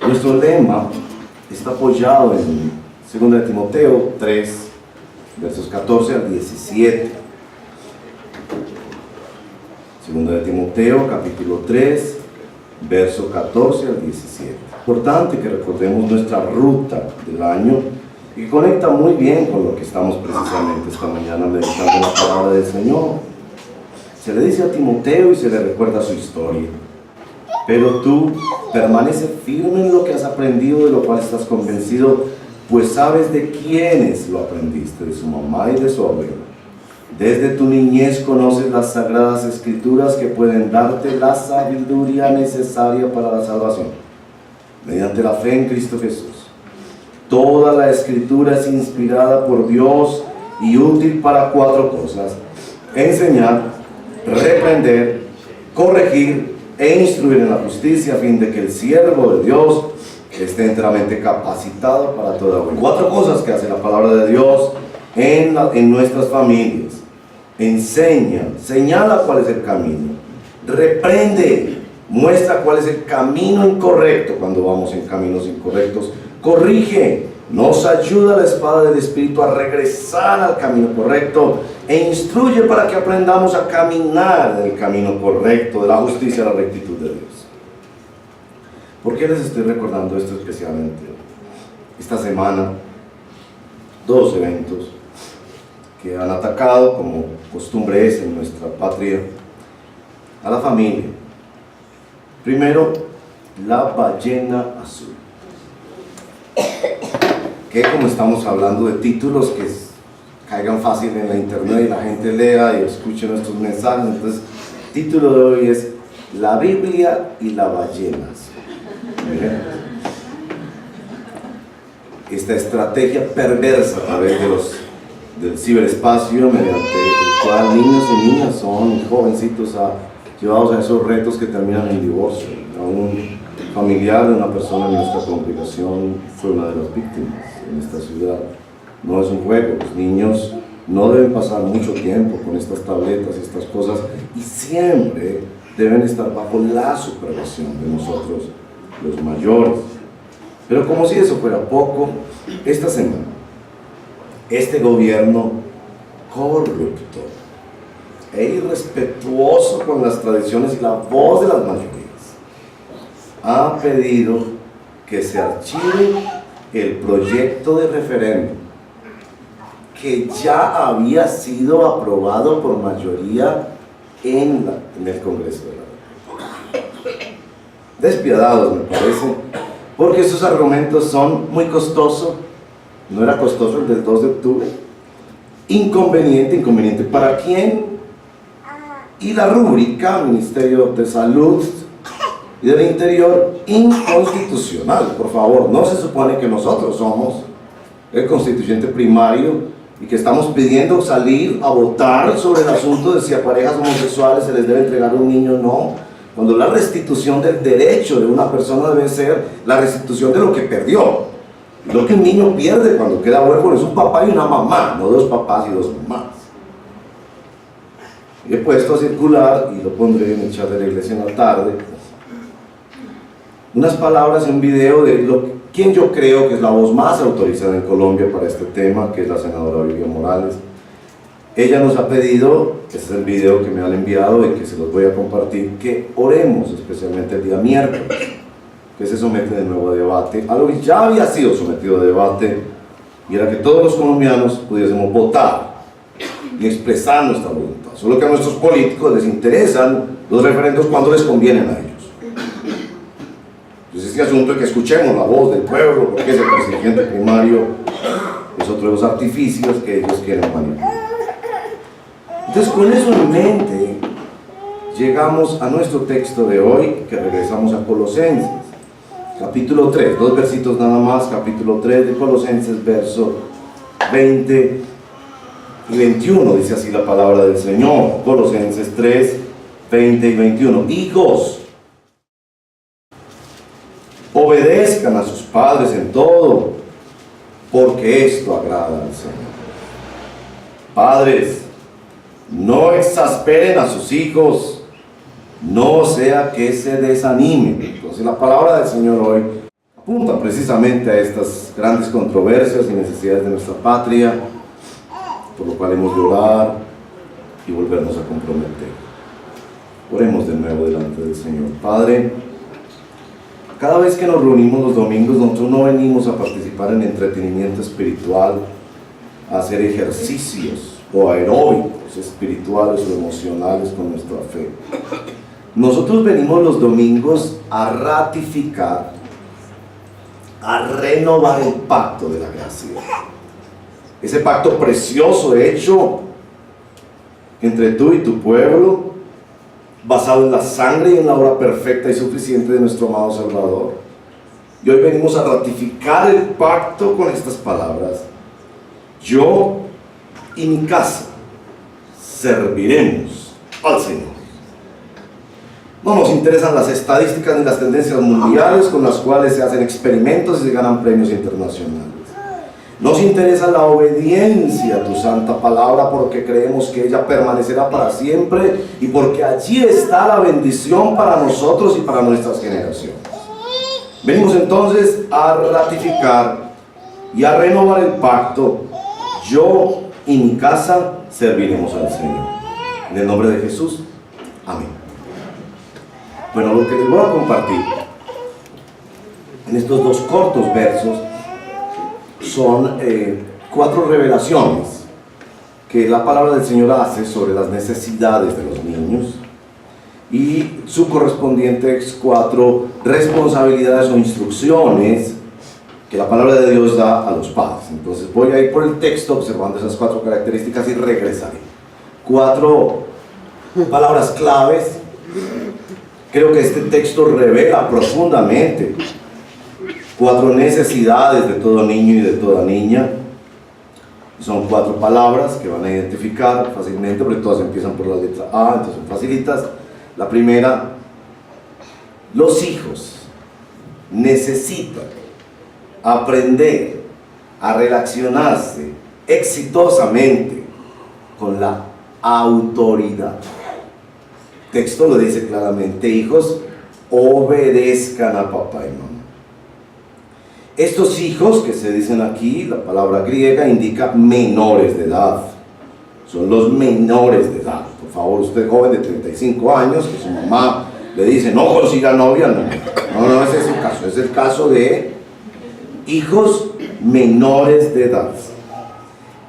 Nuestro lema está apoyado en 2 de Timoteo 3, versos 14 al 17. 2 de Timoteo, capítulo 3, verso 14 al 17. Importante que recordemos nuestra ruta del año y que conecta muy bien con lo que estamos precisamente esta mañana meditando la palabra del Señor. Se le dice a Timoteo y se le recuerda su historia. Pero tú permanece firme en lo que has aprendido, de lo cual estás convencido, pues sabes de quiénes lo aprendiste, de su mamá y de su abuela. Desde tu niñez conoces las sagradas escrituras que pueden darte la sabiduría necesaria para la salvación, mediante la fe en Cristo Jesús. Toda la escritura es inspirada por Dios y útil para 4 cosas: enseñar, reprender, corregir e instruir en la justicia, a fin de que el siervo de Dios esté enteramente capacitado para toda buena. 4 cosas que hace la palabra de Dios en nuestras familias. Enseña, señala cuál es el camino. Reprende, muestra cuál es el camino incorrecto cuando vamos en caminos incorrectos. Corrige, nos ayuda la espada del Espíritu a regresar al camino correcto, e instruye para que aprendamos a caminar en el camino correcto de la justicia y la rectitud de Dios. ¿Por qué les estoy recordando esto especialmente? Esta semana, 2 eventos que han atacado, como costumbre es en nuestra patria, a la familia. Primero, la ballena azul. Que como estamos hablando de títulos que caigan fácil en la internet y la gente lea y escuche nuestros mensajes, entonces el título de hoy es La Biblia y la ballena azul. Esta estrategia perversa a través del ciberespacio, mediante el cual niños y niñas son jovencitos llevados a esos retos que terminan en divorcio. A un familiar de una persona en nuestra congregación fue una de las víctimas en esta ciudad. No es un juego, los niños no deben pasar mucho tiempo con estas tabletas y estas cosas, y siempre deben estar bajo la supervisión de nosotros, los mayores. Pero como si eso fuera poco, esta semana, este gobierno corrupto e irrespetuoso con las tradiciones y la voz de las mayorías ha pedido que se archive el proyecto de referéndum que ya había sido aprobado por mayoría en el Congreso de la República. Despiadados, me parece, porque esos argumentos son muy costosos. No era costoso el del 2 de octubre. Inconveniente, ¿para quién? Y la rúbrica, Ministerio de Salud y del Interior, inconstitucional. Por favor, no se supone que nosotros somos el constituyente primario y que estamos pidiendo salir a votar sobre el asunto de si a parejas homosexuales se les debe entregar un niño o no, cuando la restitución del derecho de una persona debe ser la restitución de lo que perdió. Lo que un niño pierde cuando queda huérfano es un papá y una mamá, no 2 papás y 2 mamás. He puesto a circular, y lo pondré en el chat de la iglesia en la tarde, unas palabras en un video de quien yo creo que es la voz más autorizada en Colombia para este tema, que es la senadora Vivian Morales. Ella nos ha pedido, este es el video que me han enviado y que se los voy a compartir, que oremos especialmente el día miércoles, que se somete de nuevo a debate, algo que ya había sido sometido a debate, y era que todos los colombianos pudiésemos votar y expresar nuestra voluntad. Solo que a nuestros políticos les interesan los referendos cuando les convienen a ellos. Entonces este asunto de que escuchemos la voz del pueblo, porque es el constituyente primario, es otro de los artificios que ellos quieren manipular. Entonces, con eso en mente, llegamos a nuestro texto de hoy, que regresamos a Colosenses, capítulo 3, 2 versitos nada más, capítulo 3 de Colosenses, verso 20 y 21, dice así la palabra del Señor. Colosenses 3, 20 y 21. Hijos, obedezcan a sus padres en todo, porque esto agrada al Señor. Padres, no exasperen a sus hijos, no sea que se desanimen. Entonces la palabra del Señor hoy apunta precisamente a estas grandes controversias y necesidades de nuestra patria, por lo cual hemos de orar y volvernos a comprometer. Oremos de nuevo delante del Señor. Padre, cada vez que nos reunimos los domingos, nosotros no venimos a participar en entretenimiento espiritual, a hacer ejercicios o aeróbicos espirituales o emocionales con nuestra fe. Nosotros venimos los domingos a ratificar, a renovar el pacto de la gracia. Ese pacto precioso hecho entre tú y tu pueblo, basado en la sangre y en la obra perfecta y suficiente de nuestro amado Salvador. Y hoy venimos a ratificar el pacto con estas palabras: yo y mi casa serviremos al Señor. No nos interesan las estadísticas ni las tendencias mundiales con las cuales se hacen experimentos y se ganan premios internacionales. Nos interesa la obediencia a tu santa palabra, porque creemos que ella permanecerá para siempre y porque allí está la bendición para nosotros y para nuestras generaciones. Venimos entonces a ratificar y a renovar el pacto: yo y mi casa serviremos al Señor. En el nombre de Jesús, amén. Bueno, lo que les voy a compartir en estos dos cortos versos son 4 revelaciones que la palabra del Señor hace sobre las necesidades de los niños y su correspondientes 4 responsabilidades o instrucciones que la palabra de Dios da a los padres. Entonces voy a ir por el texto observando esas 4 características y regresaré. 4 palabras claves. Creo que este texto revela profundamente 4 necesidades de todo niño y de toda niña. Son 4 palabras que van a identificar fácilmente, porque todas empiezan por la letra A, entonces son facilitas. La primera: los hijos necesitan aprender a relacionarse exitosamente con la autoridad. El texto lo dice claramente: hijos, obedezcan a papá y mamá. Estos hijos que se dicen aquí, la palabra griega indica menores de edad. Son los menores de edad. Por favor, usted joven de 35 años, que su mamá le dice no consiga novia, no, ese es el caso. Es el caso de hijos menores de edad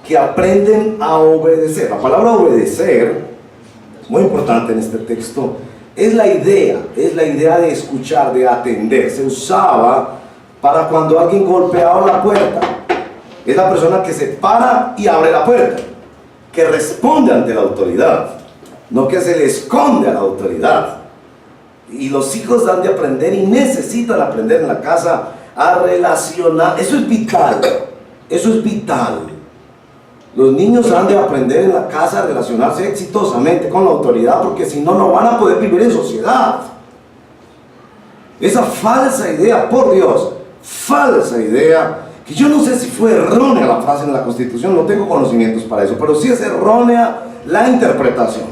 que aprenden a obedecer. La palabra obedecer, muy importante en este texto, es la idea de escuchar, de atender. Se usaba para cuando alguien golpeaba la puerta. Es la persona que se para y abre la puerta, que responde ante la autoridad, no que se le esconde a la autoridad. Y los hijos han de aprender y necesitan aprender en la casa a relacionar. Eso es vital, eso es vital. Los niños han de aprender en la casa a relacionarse exitosamente con la autoridad, porque si no, no van a poder vivir en sociedad. Esa falsa idea, por Dios, falsa idea, que yo no sé si fue errónea la frase en la Constitución, no tengo conocimientos para eso, pero sí es errónea la interpretación.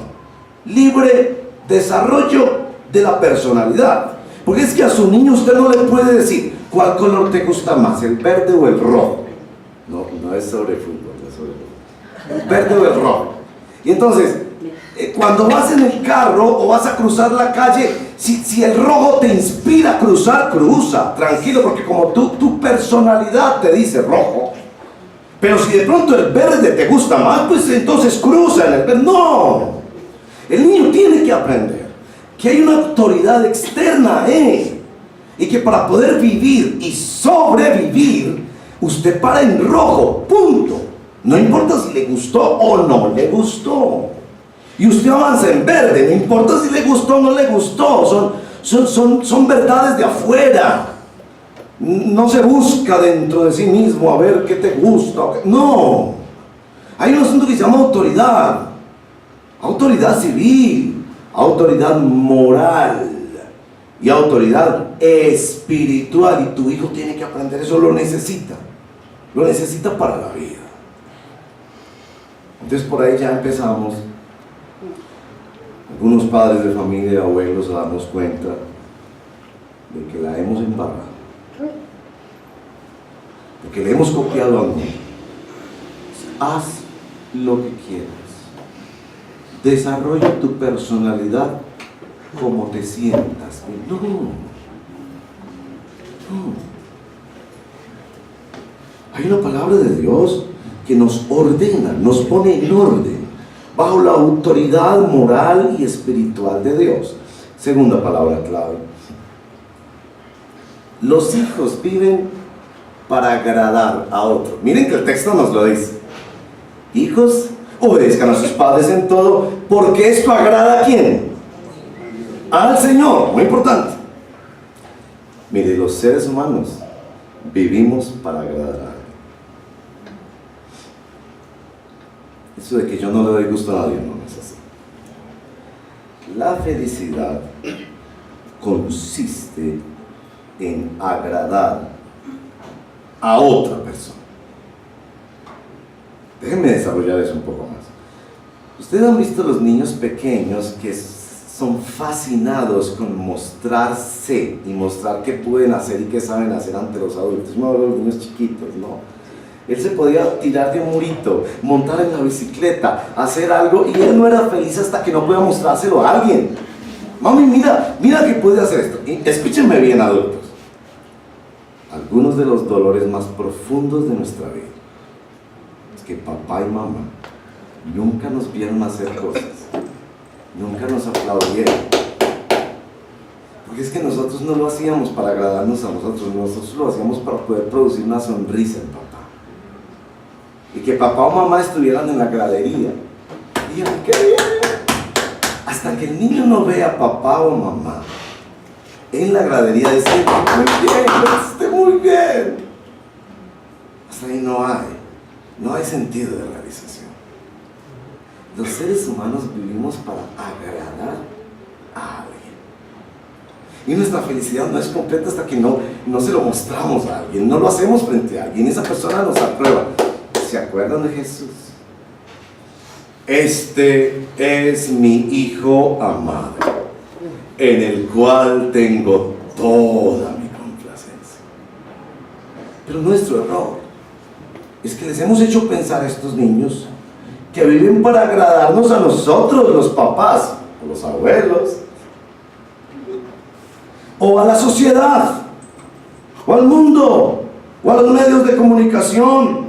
Libre desarrollo de la personalidad. Porque es que a su niño usted no le puede decir cuál color te gusta más, el verde o el rojo. No es sobre fútbol, es sobre el verde o el rojo. Y entonces, cuando vas en el carro o vas a cruzar la calle, si el rojo te inspira a cruzar, cruza, tranquilo, porque como tu personalidad te dice rojo. Pero si de pronto el verde te gusta más, pues entonces cruza en el verde. No, el niño tiene que aprender que hay una autoridad externa a él, y que para poder vivir y sobrevivir, usted para en rojo, punto. No importa si le gustó o no le gustó. Y usted avanza en verde, no importa si le gustó o no le gustó. Son verdades de afuera. No se busca dentro de sí mismo a ver qué te gusta. No. Hay un asunto que se llama autoridad. Autoridad civil, autoridad moral y autoridad espiritual. Y tu hijo tiene que aprender eso, lo necesita para la vida. Entonces por ahí ya empezamos, algunos padres de familia, abuelos, a darnos cuenta de que la hemos embarrado. porque le hemos copiado al mundo. Haz lo que quieras. Desarrolla tu personalidad como te sientas. No. Hay una palabra de Dios que nos ordena, nos pone en orden, bajo la autoridad moral y espiritual de Dios. Segunda palabra clave. Los hijos viven para agradar a otros. Miren que el texto nos lo dice. Hijos, obedezcan a sus padres en todo, porque esto agrada ¿a quién? Al Señor, muy importante. Mire, los seres humanos vivimos para agradar a alguien. Eso de que yo no le doy gusto a nadie, no es así. La felicidad consiste en agradar a otra persona. Déjenme desarrollar eso un poco más. Ustedes han visto los niños pequeños que son fascinados con mostrarse y mostrar qué pueden hacer y qué saben hacer ante los adultos. No hablo de los niños chiquitos, no. Él se podía tirar de un murito, montar en la bicicleta, hacer algo, y él no era feliz hasta que no podía mostrárselo a alguien. Mami, mira que puede hacer esto. Y escúchenme bien, adultos. Algunos de los dolores más profundos de nuestra vida es que papá y mamá nunca nos vieron hacer cosas, nunca nos aplaudieron, porque es que nosotros no lo hacíamos para agradarnos a nosotros lo hacíamos para poder producir una sonrisa en papá, y que papá o mamá estuvieran en la gradería y digan, ¡qué bien! Hasta que el niño no vea a papá o mamá en la gradería diciendo, muy bien, lo hiciste muy bien, hasta ahí no hay sentido de realización. Los seres humanos vivimos para agradar a alguien. Y nuestra felicidad no es completa hasta que no se lo mostramos a alguien, no lo hacemos frente a alguien, esa persona nos aprueba. ¿Se acuerdan de Jesús? Este es mi Hijo amado, en el cual tengo toda mi complacencia. Pero nuestro error es que les hemos hecho pensar a estos niños que viven para agradarnos a nosotros, los papás, o los abuelos, o a la sociedad, o al mundo, o a los medios de comunicación.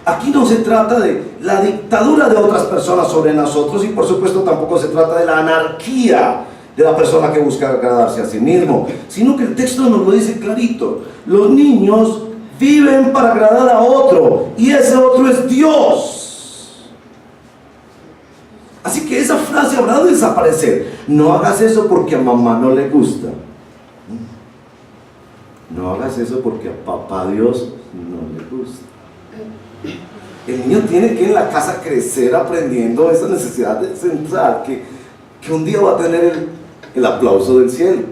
Aquí no se trata de la dictadura de otras personas sobre nosotros, y por supuesto tampoco se trata de la anarquía de la persona que busca agradarse a sí mismo, sino que el texto nos lo dice clarito. Los niños viven para agradar a otro, y ese otro es Dios. Así que esa frase habrá de desaparecer. No hagas eso porque a mamá no le gusta. No hagas eso porque a papá Dios no le gusta. El niño tiene que en la casa crecer aprendiendo esa necesidad central que un día va a tener el aplauso del cielo.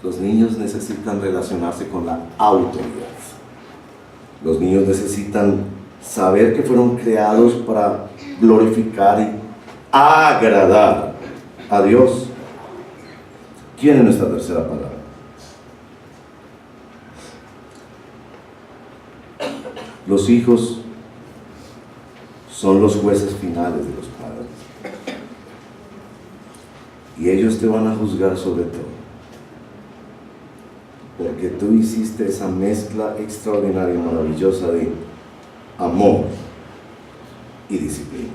Los niños necesitan relacionarse con la autoridad. Los niños necesitan saber que fueron creados para glorificar y agradar a Dios. ¿Quién es nuestra tercera palabra? Los hijos son los jueces finales de los padres, y ellos te van a juzgar sobre todo, porque tú hiciste esa mezcla extraordinaria y maravillosa de amor y disciplina.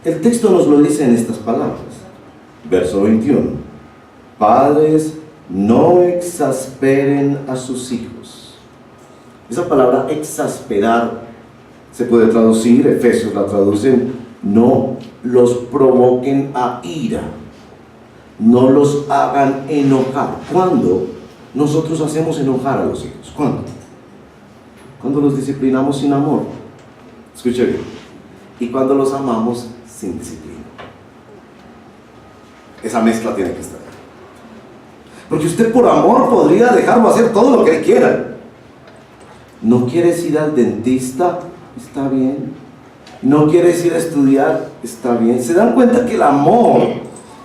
El texto nos lo dice en estas palabras. Verso 21. Padres, no exasperen a sus hijos. Esa palabra exasperar se puede traducir, Efesios la traducen, no los provoquen a ira, no los hagan enojar. ¿Cuándo nosotros hacemos enojar a los hijos? ¿Cuándo? Cuando los disciplinamos sin amor. Escuche bien. Y cuando los amamos sin disciplina. Esa mezcla tiene que estar. Porque usted por amor podría dejarlo hacer todo lo que él quiera. ¿No quieres ir al dentista? Está bien. ¿No quieres ir a estudiar? Está bien. ¿Se dan cuenta que el amor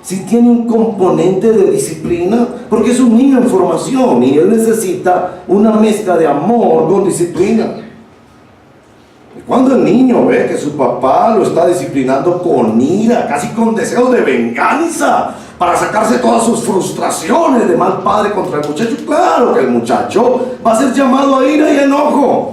si tiene un componente de disciplina, porque es un niño en formación y él necesita una mezcla de amor con disciplina. Y cuando el niño ve que su papá lo está disciplinando con ira, casi con deseos de venganza, para sacarse todas sus frustraciones de mal padre contra el muchacho, claro que el muchacho va a ser llamado a ira y enojo.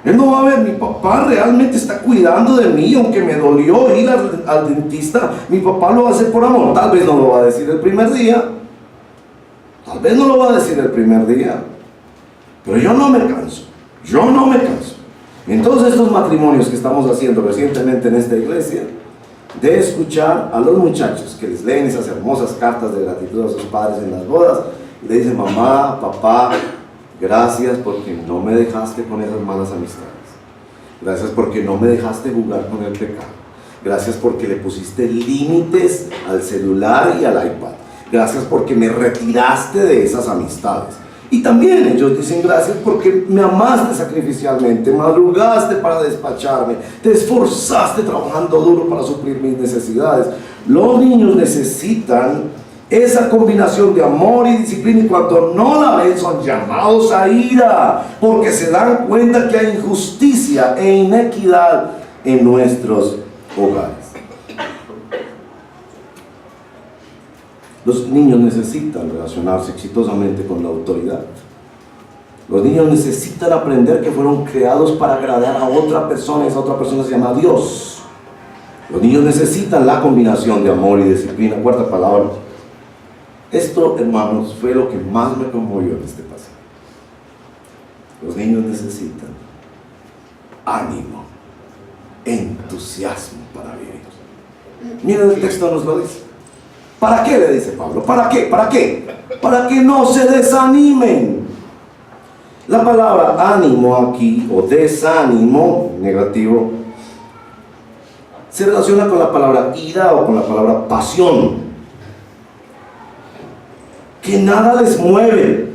Él no va a ver, mi papá realmente está cuidando de mí, aunque me dolió ir al dentista, mi papá lo hace por amor. Tal vez no lo va a decir el primer día, pero yo no me canso. Entonces estos matrimonios que estamos haciendo recientemente en esta iglesia, de escuchar a los muchachos que les leen esas hermosas cartas de gratitud a sus padres en las bodas, y le dicen: mamá, papá, gracias porque no me dejaste con esas malas amistades. Gracias porque no me dejaste jugar con el pecado. Gracias porque le pusiste límites al celular y al iPad. Gracias porque me retiraste de esas amistades. Y también ellos dicen: gracias porque me amaste sacrificialmente, madrugaste para despacharme, te esforzaste trabajando duro para suplir mis necesidades. Los niños necesitan esa combinación de amor y disciplina, y cuando no la ven son llamados a ira, porque se dan cuenta que hay injusticia e inequidad en nuestros hogares. Los niños necesitan relacionarse exitosamente con la autoridad. Los niños necesitan aprender que fueron creados para agradar a otra persona, y esa otra persona se llama Dios. Los niños necesitan la combinación de amor y disciplina. Cuarta palabra. Esto, hermanos, fue lo que más me conmovió en este pasaje. Los niños necesitan ánimo, entusiasmo para vivir. Miren, el texto nos lo dice. ¿Para qué? Le dice Pablo. ¿Para qué? ¿Para qué? Para que no se desanimen. La palabra ánimo aquí, o desánimo, negativo, se relaciona con la palabra ira o con la palabra pasión. Que nada les mueve.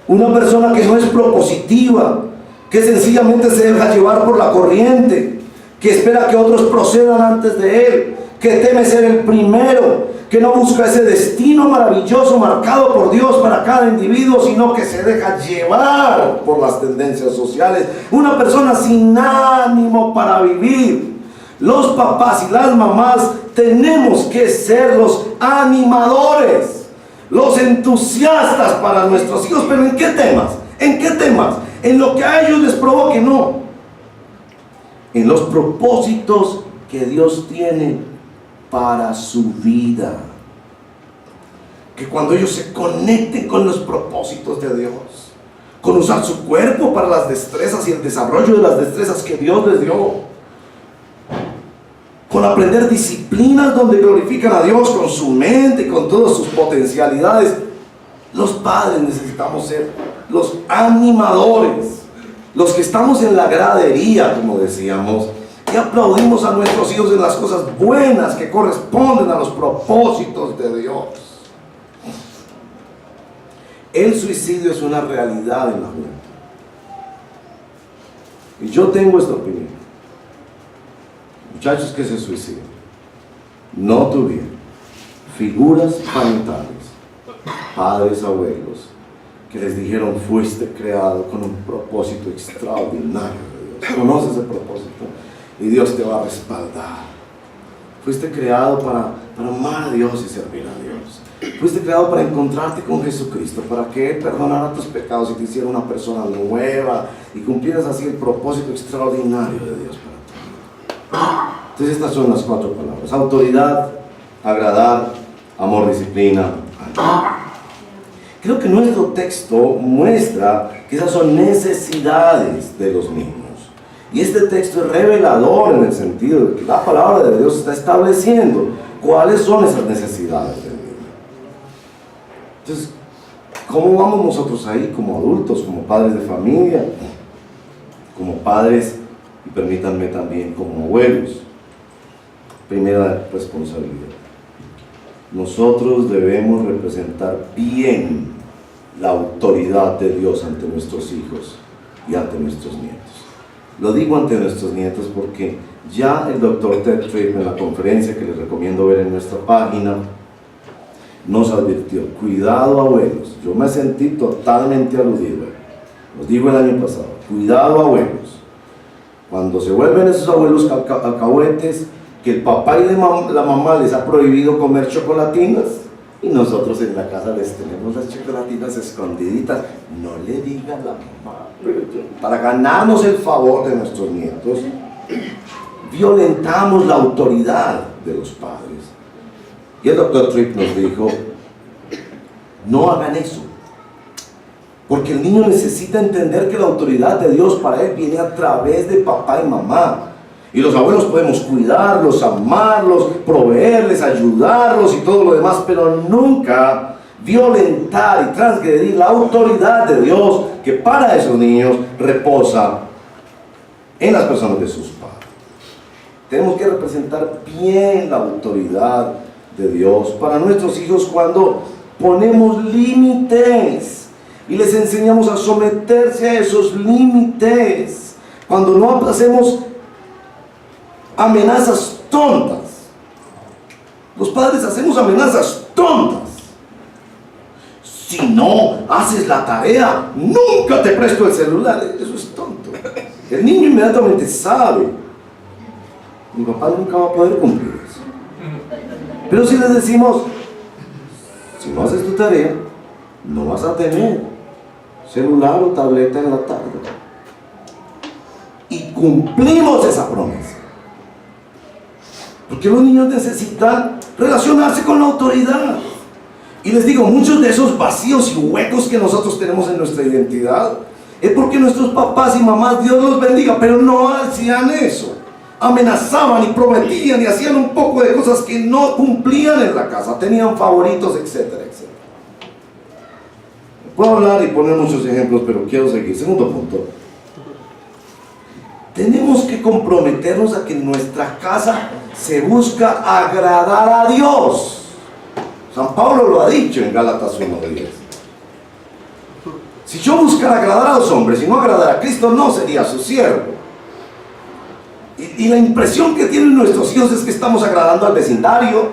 Una persona que no es propositiva, que sencillamente se deja llevar por la corriente, que espera que otros procedan antes de él, que teme ser el primero, que no busca ese destino maravilloso marcado por Dios para cada individuo, sino que se deja llevar por las tendencias sociales. Una persona sin ánimo para vivir. Los papás y las mamás tenemos que ser los animadores, los entusiastas para nuestros hijos. ¿Pero en qué temas? ¿En qué temas? En lo que a ellos les provoque, no. En los propósitos que Dios tiene para su vida. Que cuando ellos se conecten con los propósitos de Dios, con usar su cuerpo para las destrezas y el desarrollo de las destrezas que Dios les dio, con aprender disciplinas donde glorifican a Dios con su mente y con todas sus potencialidades, los padres necesitamos ser los animadores, los que estamos en la gradería, como decíamos, y aplaudimos a nuestros hijos en las cosas buenas que corresponden a los propósitos de Dios. El suicidio es una realidad en la juventud. Y yo tengo esta opinión. Muchachos que se suicidan no tuvieron figuras parentales, padres, abuelos, que les dijeron: fuiste creado con un propósito extraordinario de Dios. ¿Conoces ese propósito? Y Dios te va a respaldar. Fuiste creado para amar a Dios y servir a Dios. Fuiste creado para encontrarte con Jesucristo, para que Él perdonara tus pecados y te hiciera una persona nueva, y cumplieras así el propósito extraordinario de Dios para ti. Entonces estas son las 4 palabras: autoridad, agradar, amor, disciplina, ánimo. Creo que nuestro texto muestra que esas son necesidades de los niños. Y este texto es revelador en el sentido de que la palabra de Dios está estableciendo cuáles son esas necesidades del niño. Entonces, ¿cómo vamos nosotros ahí como adultos, como padres de familia, como padres, y permítanme también como abuelos? Primera responsabilidad. Nosotros debemos representar bien la autoridad de Dios ante nuestros hijos y ante nuestros nietos. Lo digo ante nuestros nietos porque ya el doctor Ted Tripp, en la conferencia que les recomiendo ver en nuestra página, nos advirtió: cuidado abuelos. Yo me sentí totalmente aludido. Los digo el año pasado: cuidado abuelos. Cuando se vuelven esos abuelos alcahuetes, que el papá y la mamá les ha prohibido comer chocolatinas, y nosotros en la casa les tenemos las chocolatinas escondiditas. No le digan a la mamá. Para ganarnos el favor de nuestros nietos, violentamos la autoridad de los padres. Y el doctor Tripp nos dijo: no hagan eso, porque el niño necesita entender que la autoridad de Dios para él viene a través de papá y mamá. Y los abuelos podemos cuidarlos, amarlos, proveerles, ayudarlos y todo lo demás, pero nunca violentar y transgredir la autoridad de Dios que para esos niños reposa en las personas de sus padres. Tenemos que representar bien la autoridad de Dios para nuestros hijos cuando ponemos límites y les enseñamos a someterse a esos límites, cuando no hacemos amenazas tontas. Los padres hacemos amenazas tontas. Si no haces la tarea, nunca te presto el celular. Eso es tonto. El niño inmediatamente sabe: mi papá nunca va a poder cumplir eso. Pero si les decimos: si no haces tu tarea, no vas a tener celular o tableta en la tarde, y cumplimos esa promesa. Porque los niños necesitan relacionarse con la autoridad. Y les digo, muchos de esos vacíos y huecos que nosotros tenemos en nuestra identidad es porque nuestros papás y mamás, Dios los bendiga, pero no hacían eso. Amenazaban y prometían y hacían un poco de cosas que no cumplían en la casa, tenían favoritos, etcétera, etcétera. Puedo hablar y poner muchos ejemplos, pero quiero seguir. Segundo punto: tenemos que comprometernos a que en nuestra casa se busca agradar a Dios. San Pablo lo ha dicho en Gálatas 1:10. Si yo buscara agradar a los hombres y no agradar a Cristo, no sería su siervo. Y la impresión que tienen nuestros hijos es que estamos agradando al vecindario,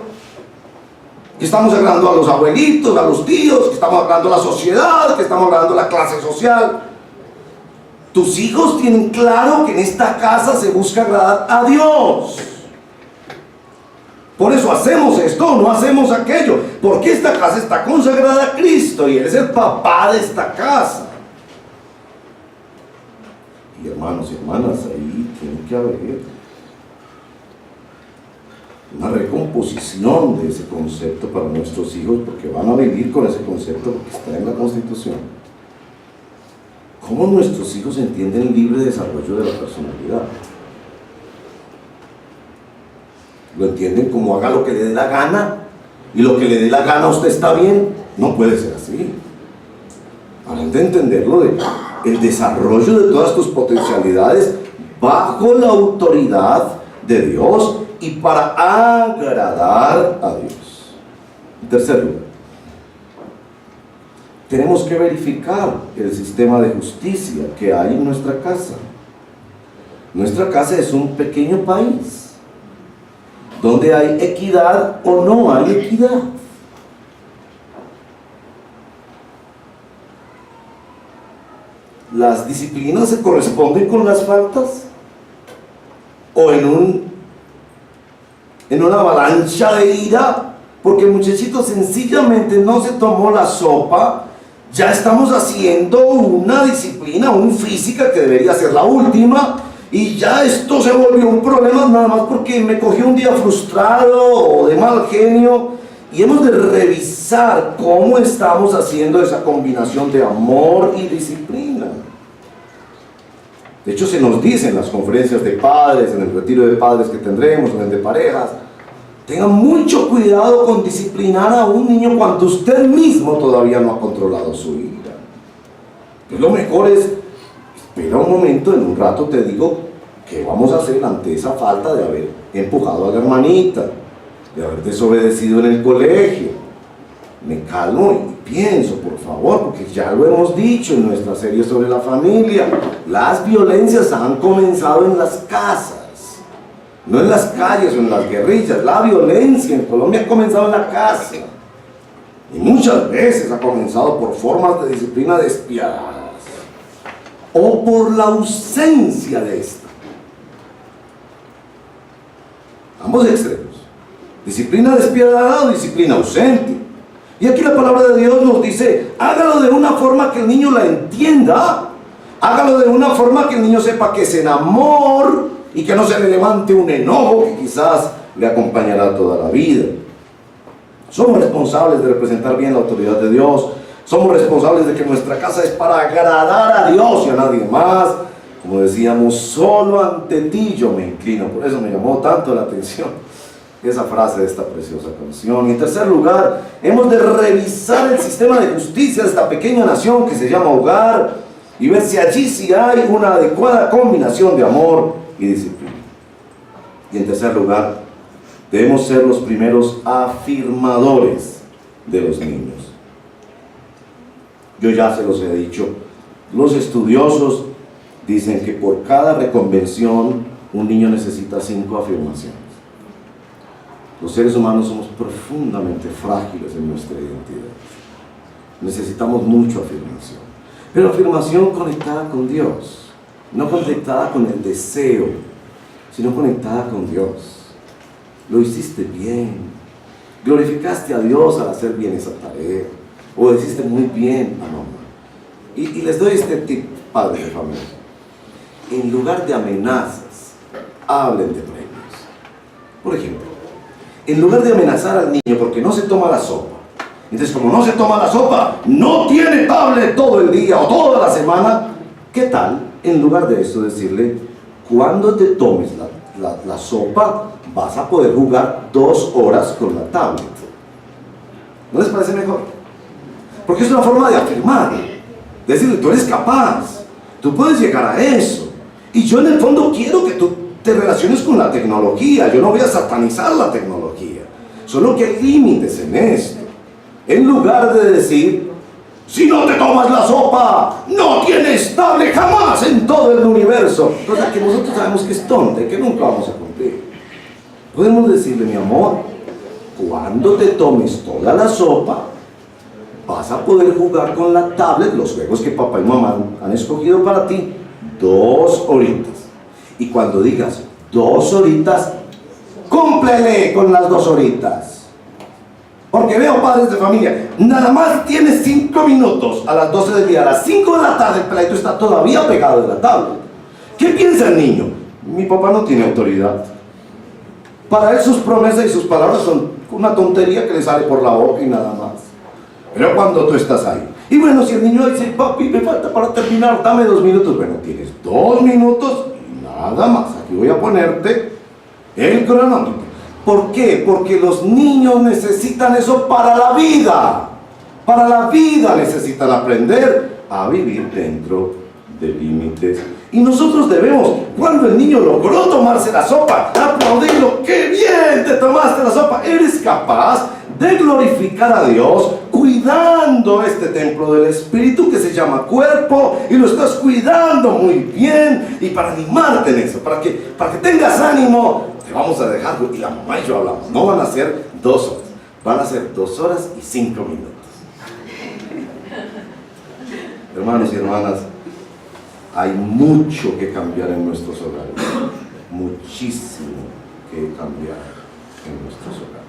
que estamos agradando a los abuelitos, a los tíos, que estamos agradando a la sociedad, que estamos agradando a la clase social. Tus hijos tienen claro que en esta casa se busca agradar a Dios. Por eso hacemos esto, no hacemos aquello, porque esta casa está consagrada a Cristo y Él es el papá de esta casa. Y hermanos y hermanas, ahí tiene que haber una recomposición de ese concepto para nuestros hijos, porque van a vivir con ese concepto porque está en la Constitución. ¿Cómo nuestros hijos entienden el libre desarrollo de la personalidad? ¿Lo entienden como haga lo que le dé la gana? ¿Y lo que le dé la gana a usted está bien? No puede ser así. Habrán de entenderlo de el desarrollo de todas tus potencialidades bajo la autoridad de Dios y para agradar a Dios. En tercer lugar, tenemos que verificar el sistema de justicia que hay en nuestra casa. Nuestra casa es un pequeño país donde hay equidad o no hay equidad. ¿Las disciplinas se corresponden con las faltas? ¿O en una avalancha de ira? Porque el muchachito sencillamente no se tomó la sopa. Ya estamos haciendo una disciplina, una física que debería ser la última, y ya esto se volvió un problema nada más porque me cogió un día frustrado o de mal genio. Y hemos de revisar cómo estamos haciendo esa combinación de amor y disciplina. De hecho, se nos dice en las conferencias de padres, en el retiro de padres que tendremos, en el de parejas, tengan mucho cuidado con disciplinar a un niño cuando usted mismo todavía no ha controlado su ira. Pues lo mejor es: espera un momento, en un rato te digo qué vamos a hacer ante esa falta de haber empujado a la hermanita, de haber desobedecido en el colegio. Me calmo pienso, por favor, porque ya lo hemos dicho en nuestra serie sobre la familia, las violencias han comenzado en las casas, no en las calles o en las guerrillas. La violencia en Colombia ha comenzado en la casa, y muchas veces ha comenzado por formas de disciplina despiadadas, o por la ausencia de esta. Ambos extremos, disciplina despiadada o disciplina ausente. Y aquí la palabra de Dios nos dice, hágalo de una forma que el niño la entienda, hágalo de una forma que el niño sepa que es en amor y que no se le levante un enojo que quizás le acompañará toda la vida. Somos responsables de representar bien la autoridad de Dios, somos responsables de que nuestra casa es para agradar a Dios y a nadie más. Como decíamos, solo ante ti yo me inclino. Por eso me llamó tanto la atención esa frase de esta preciosa canción. Y en tercer lugar, hemos de revisar el sistema de justicia de esta pequeña nación que se llama hogar y ver si allí sí hay una adecuada combinación de amor y disciplina. Y en tercer lugar, debemos ser los primeros afirmadores de los niños. Yo ya se los he dicho, los estudiosos dicen que por cada reconvención un niño necesita 5 afirmaciones. Los seres humanos somos profundamente frágiles en nuestra identidad. Necesitamos mucha afirmación, pero afirmación conectada con Dios, no conectada con el deseo, sino conectada con Dios. Lo hiciste bien, glorificaste a Dios al hacer bien esa tarea, o lo hiciste muy bien a mamá. Y les doy este tip, padres de familia. En lugar de amenazas, hablen de premios. Por ejemplo, en lugar de amenazar al niño porque no se toma la sopa, entonces como no se toma la sopa, no tiene tablet todo el día o toda la semana, ¿qué tal? En lugar de eso decirle, cuando te tomes la sopa, vas a poder jugar 2 horas con la tablet. ¿No les parece mejor? Porque es una forma de afirmar, decirle, tú eres capaz, tú puedes llegar a eso. Y yo en el fondo quiero que tú te relaciones con la tecnología. Yo no voy a satanizar la tecnología, solo que hay límites en esto. En lugar de decir, si no te tomas la sopa, no tienes tablet jamás en todo el universo, cosa que nosotros sabemos que es tonta y que nunca vamos a cumplir. Podemos decirle, mi amor, cuando te tomes toda la sopa, vas a poder jugar con la tablet los juegos que papá y mamá han escogido para ti 2 horitas. Y cuando digas 2 horitas, cúmplele con las 2 horitas. Porque veo padres de familia, nada más tienes 5 minutos a las 12 del día, a las 5 de la tarde el peladito está todavía pegado de la tablet. ¿Qué piensa el niño? Mi papá no tiene autoridad. Para él sus promesas y sus palabras son una tontería que le sale por la boca y nada más. Pero cuando tú estás ahí, y bueno, si el niño dice, papi, me falta para terminar, dame 2 minutos. Bueno, tienes 2 minutos y nada más. Aquí voy a ponerte el cronómetro. ¿Por qué? Porque los niños necesitan eso para la vida. Para la vida necesitan aprender a vivir dentro de límites. Y nosotros debemos, cuando el niño logró tomarse la sopa, aplaudirlo. ¡Qué bien te tomaste la sopa! Eres capaz de glorificar a Dios cuidando este templo del Espíritu que se llama cuerpo, y lo estás cuidando muy bien. Y para animarte en eso, para que tengas ánimo, te vamos a dejar, y la mamá y yo hablamos, no van a ser 2 horas, van a ser 2 horas y 5 minutos. Hermanos y hermanas, hay mucho que cambiar en nuestros hogares, muchísimo que cambiar en nuestros hogares.